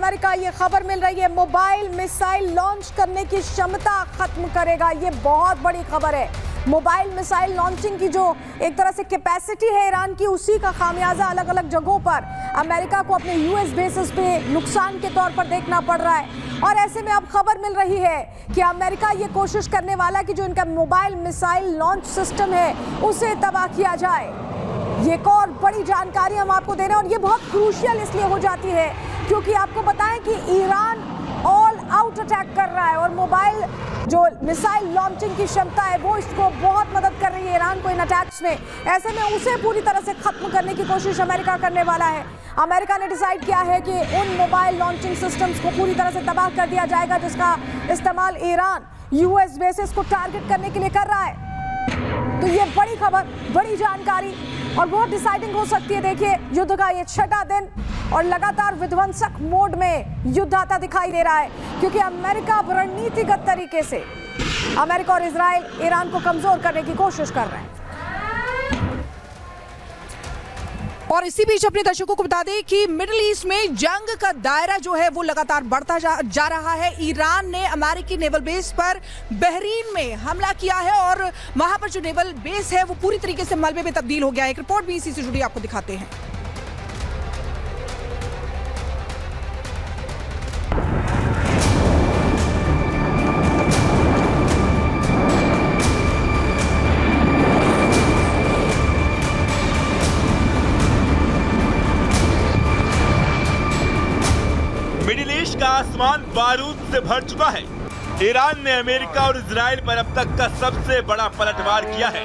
America, ये खबर मिल रही है, मोबाइल मिसाइल लॉन्च करने की क्षमता खत्म करेगा। ये बहुत बड़ी खबर है। मोबाइल मिसाइल लॉन्चिंग की जो एक तरह से कैपेसिटी है ईरान की, उसी का खामियाजा अलग अलग जगहों पर अमेरिका को अपने यूएस बेसिस पे नुकसान के तौर पर देखना पड़ रहा है। और ऐसे में अब खबर मिल रही है कि अमेरिका ये कोशिश करने वाला कि जो इनका मोबाइल मिसाइल लॉन्च सिस्टम है उसे तबाह किया जाए। ये एक और बड़ी जानकारी हम आपको दे रहे हैं और ये बहुत क्रूशियल इसलिए हो जाती है क्योंकि आपको बताएं कि ईरान ऑल आउट अटैक कर रहा है और मोबाइल जो मिसाइल लॉन्चिंग की क्षमता है वो इसको बहुत मदद कर रही है ईरान को इन अटैक्स में। ऐसे में उसे पूरी तरह से खत्म करने की कोशिश अमेरिका करने वाला है। अमेरिका ने डिसाइड किया है कि उन मोबाइल लॉन्चिंग सिस्टम्स को पूरी तरह से तबाह कर दिया जाएगा जिसका इस्तेमाल ईरान यूएस बेसिस को टारगेट करने के लिए कर रहा है। तो ये बड़ी खबर, बड़ी जानकारी और बहुत डिसाइडिंग हो सकती है। देखिए, युद्ध का ये छठा दिन और लगातार विध्वंसक मोड में युद्ध आता दिखाई दे रहा है क्योंकि अमेरिका रणनीतिगत तरीके से अमेरिका और इजराइल ईरान को कमजोर करने की कोशिश कर रहे हैं। और इसी बीच अपने दर्शकों को बता दें कि मिडिल ईस्ट में जंग का दायरा जो है वो लगातार बढ़ता जा रहा है। ईरान ने अमेरिकी नेवल बेस पर बहरीन में हमला किया है और वहां पर जो नेवल बेस है वो पूरी तरीके से मलबे में तब्दील हो गया है। एक रिपोर्ट भी इसी से जुड़ी आपको दिखाते हैं। मिडिल ईस्ट का आसमान बारूद से भर चुका है। ईरान ने अमेरिका और इजराइल पर अब तक का सबसे बड़ा पलटवार किया है।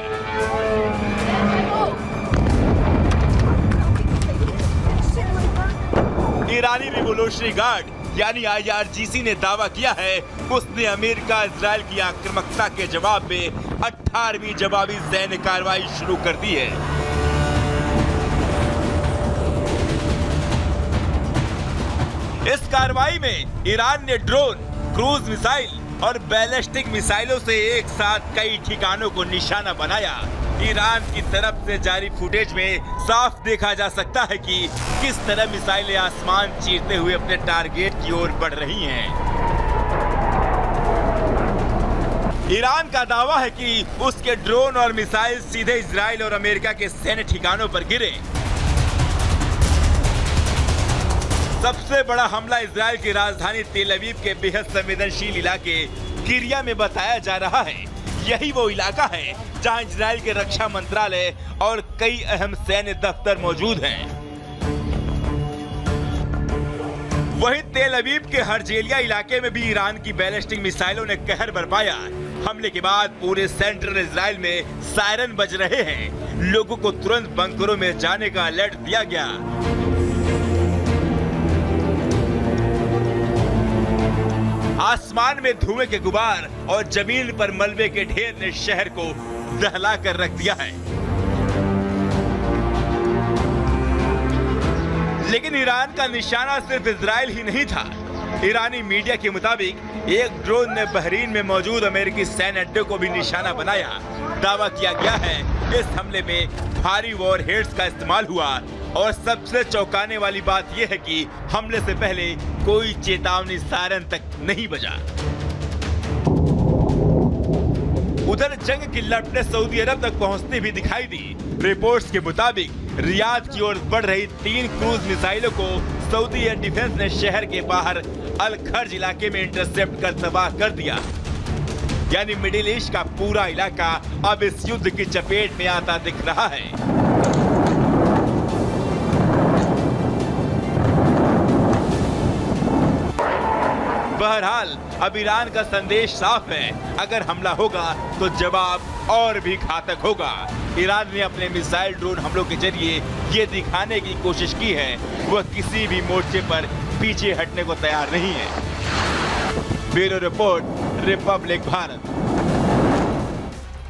ईरानी रिवोल्यूशनरी गार्ड यानी IRGC ने दावा किया है उसने अमेरिका इजराइल की आक्रामकता के जवाब में 18वीं जवाबी सैन्य कार्रवाई शुरू कर दी है। इस कार्रवाई में ईरान ने ड्रोन, क्रूज मिसाइल और बैलिस्टिक मिसाइलों से एक साथ कई ठिकानों को निशाना बनाया। ईरान की तरफ से जारी फुटेज में साफ देखा जा सकता है कि किस तरह मिसाइलें आसमान चीरते हुए अपने टारगेट की ओर बढ़ रही हैं। ईरान का दावा है कि उसके ड्रोन और मिसाइल सीधे इजराइल और अमेरिका के सैन्य ठिकानों पर गिरे। सबसे बड़ा हमला इजराइल की राजधानी तेल अवीव के बेहद संवेदनशील इलाके किरिया में बताया जा रहा है। यही वो इलाका है जहां इजराइल के रक्षा मंत्रालय और कई अहम सैन्य दफ्तर मौजूद हैं। वहीं तेल अवीव के हरजेलिया इलाके में भी ईरान की बैलिस्टिक मिसाइलों ने कहर बरपाया। हमले के बाद पूरे सेंट्रल इजराइल में सायरन बज रहे हैं। लोगों को तुरंत बंकरों में जाने का अलर्ट दिया गया। आसमान में धुएं के गुबार और जमीन पर मलबे के ढेर ने शहर को दहला कर रख दिया है। लेकिन ईरान का निशाना सिर्फ इजराइल ही नहीं था। ईरानी मीडिया के मुताबिक एक ड्रोन ने बहरीन में मौजूद अमेरिकी सैन्य अड्डे को भी निशाना बनाया। दावा किया गया है इस हमले में भारी वॉरहेड्स का इस्तेमाल हुआ और सबसे चौंकाने वाली बात यह है कि हमले से पहले कोई चेतावनी सायरन तक नहीं बजा। उधर जंग की लपटें सऊदी अरब तक पहुंचती भी दिखाई दी। रिपोर्ट्स के मुताबिक रियाद की ओर बढ़ रही 3 क्रूज मिसाइलों को सऊदी एयर डिफेंस ने शहर के बाहर अल खर्ज इलाके में इंटरसेप्ट कर तबाह कर दिया। यानी मिडिल ईस्ट का पूरा इलाका अब इस युद्ध की चपेट में आता दिख रहा है। बहरहाल अब ईरान का संदेश साफ है, अगर हमला होगा तो जवाब और भी घातक होगा। ईरान ने अपने मिसाइल ड्रोन हमलों के जरिए ये दिखाने की कोशिश की है वह किसी भी मोर्चे पर पीछे हटने को तैयार नहीं है। Bureau report, Republic Bharat.